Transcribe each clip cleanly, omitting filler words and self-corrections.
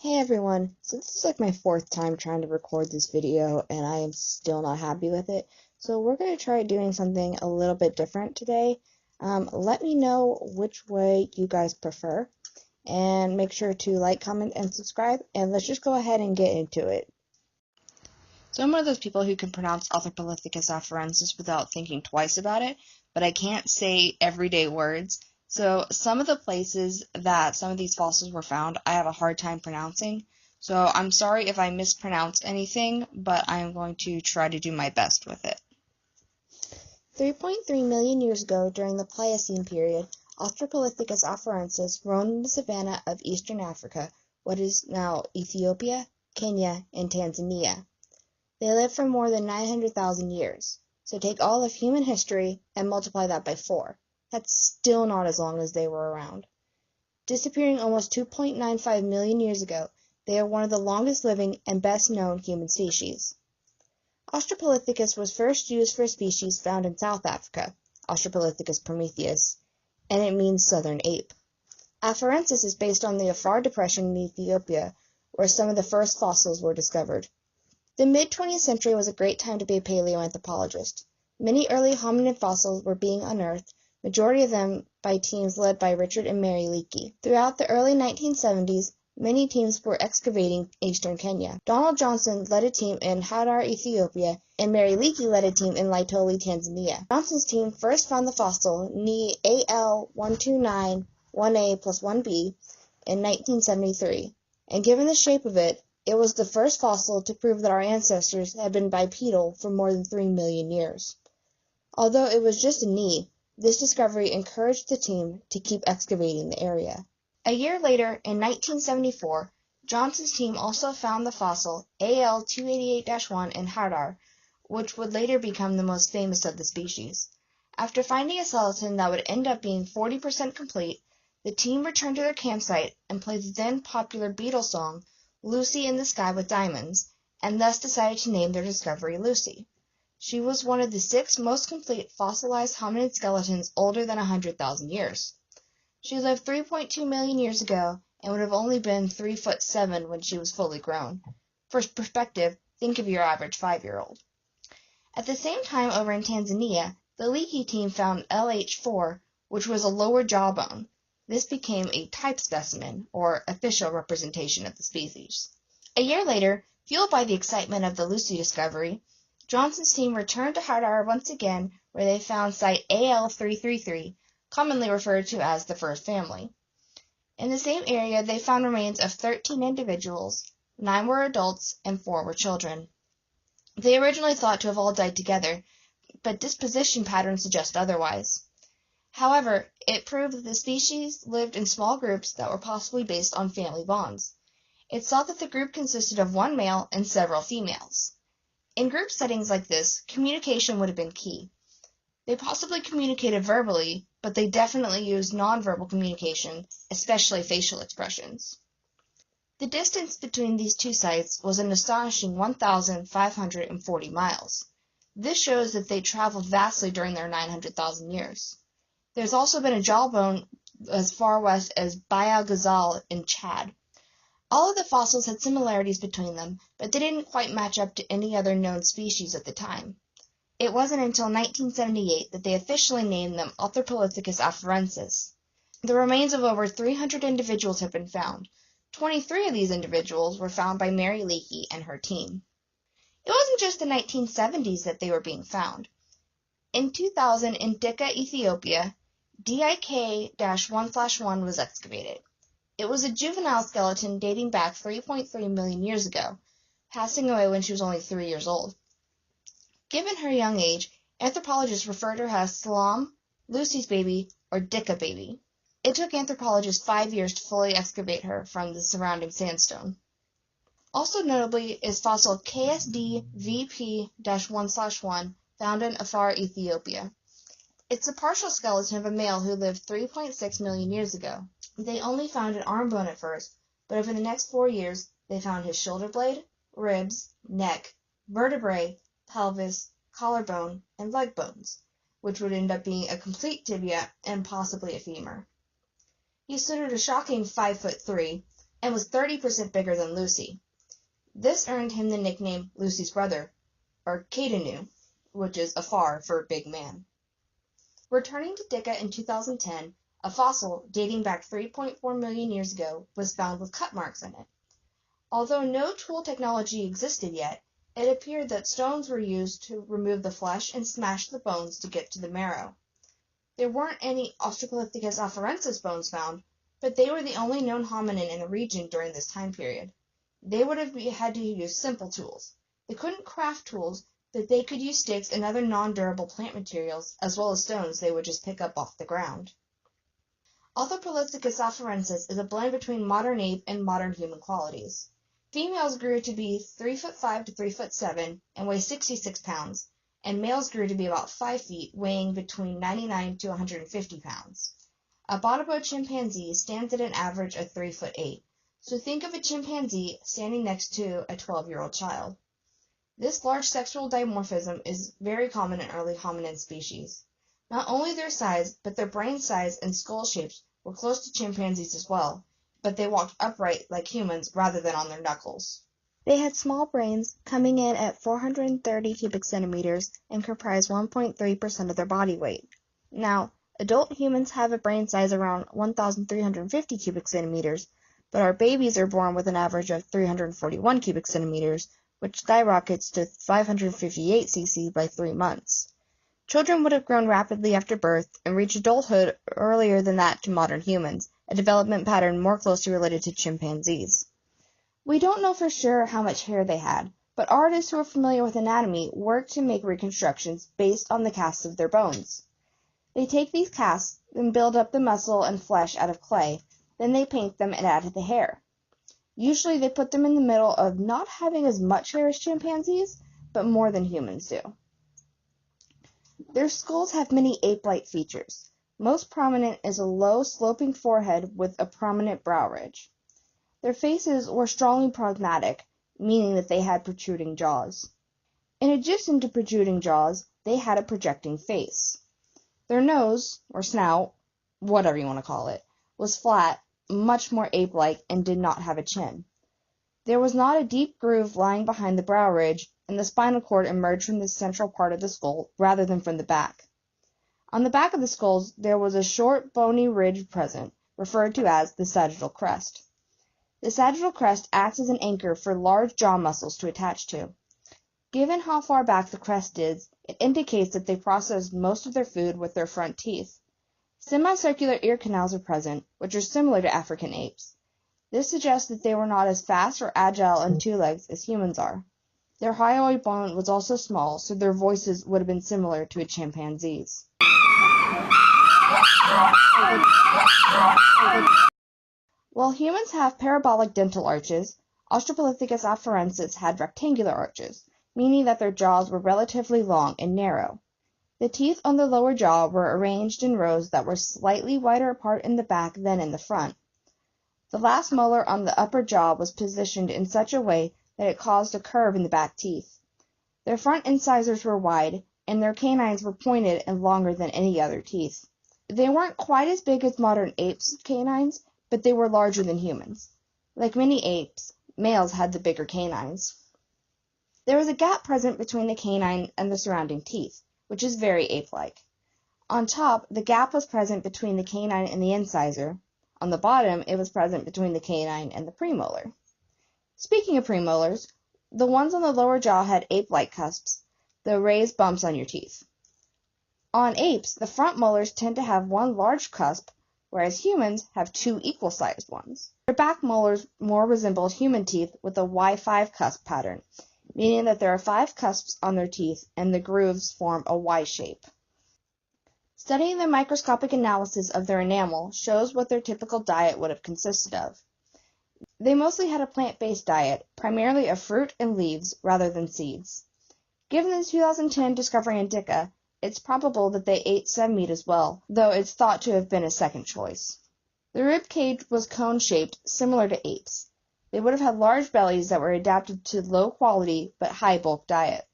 Hey everyone, so this is like my fourth time trying to record this video and I am still not happy with it. So we're going to try doing something a little bit different today. Let me know which way you guys prefer and make sure to like, comment, and subscribe, and let's just go ahead and get into it. So I'm one of those people who can pronounce Australopithecus Afarensis without thinking twice about it, but I can't say everyday words. So some of the places that some of these fossils were found, I have a hard time pronouncing. So I'm sorry if I mispronounce anything, but I am going to try to do my best with it. 3.3 million years ago, during the Pliocene period, Australopithecus Afarensis roamed the savanna of eastern Africa, what is now Ethiopia, Kenya, and Tanzania. They lived for more than 900,000 years. So take all of human history and multiply that by 4. That's still not as long as they were around. Disappearing almost 2.95 million years ago, they are one of the longest living and best known human species. Australopithecus was first used for a species found in South Africa, Australopithecus prometheus, and it means southern ape. Afarensis is based on the Afar Depression in Ethiopia, where some of the first fossils were discovered. The mid-20th century was a great time to be a paleoanthropologist. Many early hominid fossils were being unearthed, majority of them by teams led by Richard and Mary Leakey. Throughout the early 1970s, many teams were excavating eastern Kenya. Donald Johnson led a team in Hadar, Ethiopia, and Mary Leakey led a team in Laetoli, Tanzania. Johnson's team first found the fossil Ni AL129-1A plus 1B in 1973, and given the shape of it, it was the first fossil to prove that our ancestors had been bipedal for more than 3 million years. Although it was just a knee, this discovery encouraged the team to keep excavating the area. A year later, in 1974, Johnson's team also found the fossil AL288-1 in Hadar, which would later become the most famous of the species. After finding a skeleton that would end up being 40% complete, the team returned to their campsite and played the then popular Beatles song Lucy in the Sky with Diamonds, and thus decided to name their discovery Lucy. She was one of the 6 most complete fossilized hominid skeletons older than 100,000 years. She lived 3.2 million years ago and would have only been 3'7" when she was fully grown. For perspective, think of your average 5-year-old. At the same time over in Tanzania, the Leakey team found LH4, which was a lower jawbone. This became a type specimen, or official representation of the species. A year later, fueled by the excitement of the Lucy discovery, Johnson's team returned to Hadar once again, where they found site AL333, commonly referred to as the first family. In the same area, they found remains of 13 individuals, 9 were adults, and 4 were children. They originally thought to have all died together, but disposition patterns suggest otherwise. However, it proved that the species lived in small groups that were possibly based on family bonds. It's thought that the group consisted of 1 male and several females. In group settings like this, communication would have been key. They possibly communicated verbally, but they definitely used nonverbal communication, especially facial expressions. The distance between these 2 sites was an astonishing 1,540 miles. This shows that they traveled vastly during their 900,000 years. There's also been a jawbone as far west as Baia Ghazal in Chad. All of the fossils had similarities between them, but they didn't quite match up to any other known species at the time. It wasn't until 1978 that they officially named them Australopithecus Afarensis. The remains of over 300 individuals have been found. 23 of these individuals were found by Mary Leakey and her team. It wasn't just the 1970s that they were being found. In 2000, in Dika, Ethiopia, DIK-1/1 was excavated. It was a juvenile skeleton dating back 3.3 million years ago, passing away when she was only 3 years old. Given her young age, anthropologists refer to her as Salam, Lucy's baby, or Dika baby. It took anthropologists 5 years to fully excavate her from the surrounding sandstone. Also notably is fossil KSD-VP-1/1 found in Afar, Ethiopia. It's a partial skeleton of a male who lived 3.6 million years ago. They only found an arm bone at first, but over the next 4 years, they found his shoulder blade, ribs, neck, vertebrae, pelvis, collarbone, and leg bones, which would end up being a complete tibia and possibly a femur. He stood at a shocking 5'3", and was 30% bigger than Lucy. This earned him the nickname Lucy's brother, or Kaidanu, which is Afar for big man. Returning to Dika in 2010, a fossil dating back 3.4 million years ago was found with cut marks in it. Although no tool technology existed yet, it appeared that stones were used to remove the flesh and smash the bones to get to the marrow. There weren't any Australopithecus Afarensis bones found, but they were the only known hominin in the region during this time period. They would have had to use simple tools. They couldn't craft tools, but they could use sticks and other non-durable plant materials, as well as stones they would just pick up off the ground. Australopithecus Afarensis is a blend between modern ape and modern human qualities. Females grew to be 3'5" to 3'7" and weigh 66 pounds, and males grew to be about 5 feet, weighing between 99 to 150 pounds. A bonobo chimpanzee stands at an average of 3'8", so think of a chimpanzee standing next to a 12-year-old child. This large sexual dimorphism is very common in early hominin species. Not only their size, but their brain size and skull shapes were close to chimpanzees as well, but they walked upright like humans rather than on their knuckles. They had small brains, coming in at 430 cubic centimeters and comprised 1.3% of their body weight. Now, adult humans have a brain size around 1,350 cubic centimeters, but our babies are born with an average of 341 cubic centimeters, which skyrockets to 558 cc by 3 months. Children would have grown rapidly after birth and reach adulthood earlier than that to modern humans, a development pattern more closely related to chimpanzees. We don't know for sure how much hair they had, but artists who are familiar with anatomy work to make reconstructions based on the casts of their bones. They take these casts and build up the muscle and flesh out of clay, then they paint them and add the hair. Usually they put them in the middle of not having as much hair as chimpanzees, but more than humans do. Their skulls have many ape-like features. Most prominent is a low, sloping forehead with a prominent brow ridge. Their faces were strongly pragmatic, meaning that they had protruding jaws. In addition to protruding jaws, they had a projecting face. Their nose, or snout, whatever you want to call it, was flat, much more ape-like, and did not have a chin. There was not a deep groove lying behind the brow ridge, and the spinal cord emerged from the central part of the skull rather than from the back. On the back of the skulls there was a short, bony ridge present, referred to as the sagittal crest. The sagittal crest acts as an anchor for large jaw muscles to attach to. Given how far back the crest is, it indicates that they processed most of their food with their front teeth. Semicircular ear canals are present, which are similar to African apes. This suggests that they were not as fast or agile on 2 legs as humans are. Their hyoid bone was also small, so their voices would have been similar to a chimpanzee's. While humans have parabolic dental arches, Australopithecus afarensis had rectangular arches, meaning that their jaws were relatively long and narrow. The teeth on the lower jaw were arranged in rows that were slightly wider apart in the back than in the front. The last molar on the upper jaw was positioned in such a way that it caused a curve in the back teeth. Their front incisors were wide, and their canines were pointed and longer than any other teeth. They weren't quite as big as modern apes' canines, but they were larger than humans. Like many apes, males had the bigger canines. There was a gap present between the canine and the surrounding teeth, which is very ape-like. On top, the gap was present between the canine and the incisor. On the bottom, it was present between the canine and the premolar. Speaking of premolars, the ones on the lower jaw had ape-like cusps, the raised bumps on your teeth. On apes, the front molars tend to have one large cusp, whereas humans have 2 equal-sized ones. Their back molars more resemble human teeth with a Y5 cusp pattern, meaning that there are 5 cusps on their teeth and the grooves form a Y shape. Studying the microscopic analysis of their enamel shows what their typical diet would have consisted of. They mostly had a plant-based diet, primarily of fruit and leaves rather than seeds. Given the 2010 discovery in Dika, it's probable that they ate some meat as well, though it's thought to have been a second choice. The rib cage was cone-shaped, similar to apes. They would have had large bellies that were adapted to low-quality but high-bulk diet.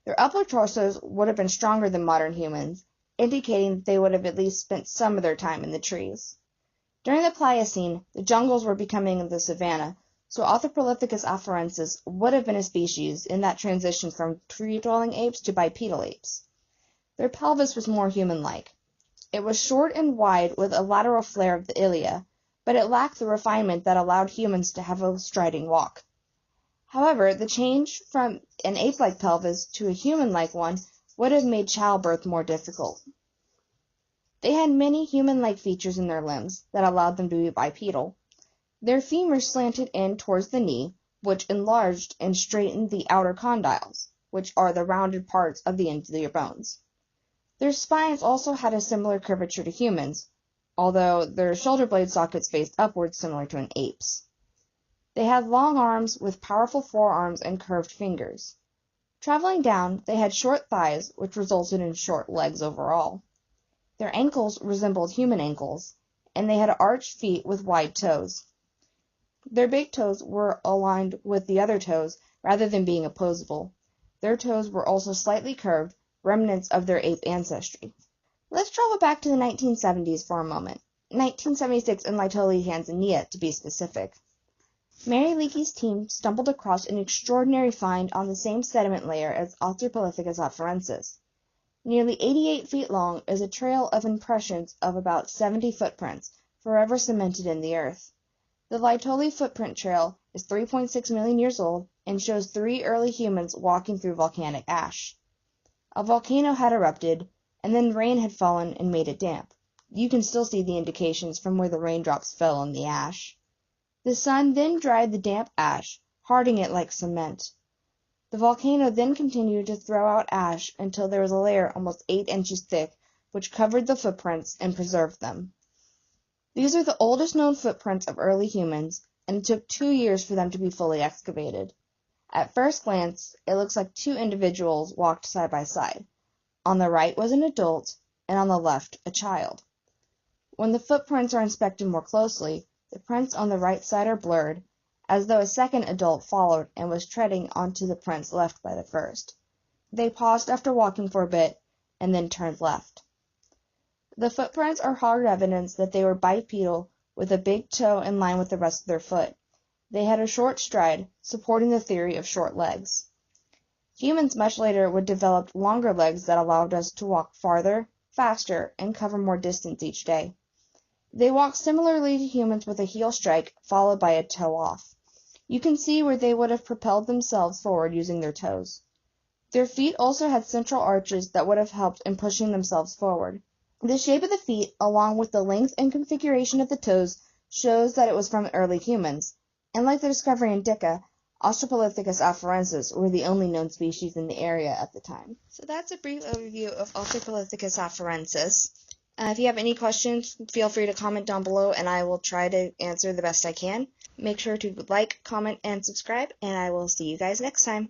Their upper torsos would have been stronger than modern humans, indicating that they would have at least spent some of their time in the trees. During the Pliocene, the jungles were becoming the savanna, so Australopithecus afarensis would have been a species in that transition from tree-dwelling apes to bipedal apes. Their pelvis was more human-like. It was short and wide with a lateral flare of the ilia, but it lacked the refinement that allowed humans to have a striding walk. However, the change from an ape-like pelvis to a human-like one would have made childbirth more difficult. They had many human-like features in their limbs that allowed them to be bipedal. Their femurs slanted in towards the knee, which enlarged and straightened the outer condyles, which are the rounded parts of the anterior bones. Their spines also had a similar curvature to humans, although their shoulder blade sockets faced upwards similar to an ape's. They had long arms with powerful forearms and curved fingers. Traveling down, they had short thighs, which resulted in short legs overall. Their ankles resembled human ankles, and they had arched feet with wide toes. Their big toes were aligned with the other toes rather than being opposable. Their toes were also slightly curved, remnants of their ape ancestry. Let's travel back to the 1970s for a moment. 1976 in Laetoli, Tanzania, to be specific. Mary Leakey's team stumbled across an extraordinary find on the same sediment layer as Australopithecus afarensis. Nearly 88 feet long is a trail of impressions of about 70 footprints, forever cemented in the earth. The Laetoli footprint trail is 3.6 million years old and shows 3 early humans walking through volcanic ash. A volcano had erupted, and then rain had fallen and made it damp. You can still see the indications from where the raindrops fell on the ash. The sun then dried the damp ash, hardening it like cement. The volcano then continued to throw out ash until there was a layer almost 8 inches thick, which covered the footprints and preserved them. These are the oldest known footprints of early humans, and it took 2 years for them to be fully excavated. At first glance, it looks like 2 individuals walked side by side. On the right was an adult, and on the left a child. When the footprints are inspected more closely, the prints on the right side are blurred, as though a second adult followed and was treading onto the prints left by the first. They paused after walking for a bit, and then turned left. The footprints are hard evidence that they were bipedal, with a big toe in line with the rest of their foot. They had a short stride, supporting the theory of short legs. Humans much later would develop longer legs that allowed us to walk farther, faster, and cover more distance each day. They walked similarly to humans with a heel strike, followed by a toe off. You can see where they would have propelled themselves forward using their toes. Their feet also had central arches that would have helped in pushing themselves forward. The shape of the feet, along with the length and configuration of the toes, shows that it was from early humans, and like the discovery in Dicca, Australopithecus afarensis were the only known species in the area at the time. So that's a brief overview of Australopithecus afarensis. If you have any questions, feel free to comment down below, and I will try to answer the best I can. Make sure to like, comment, and subscribe, and I will see you guys next time.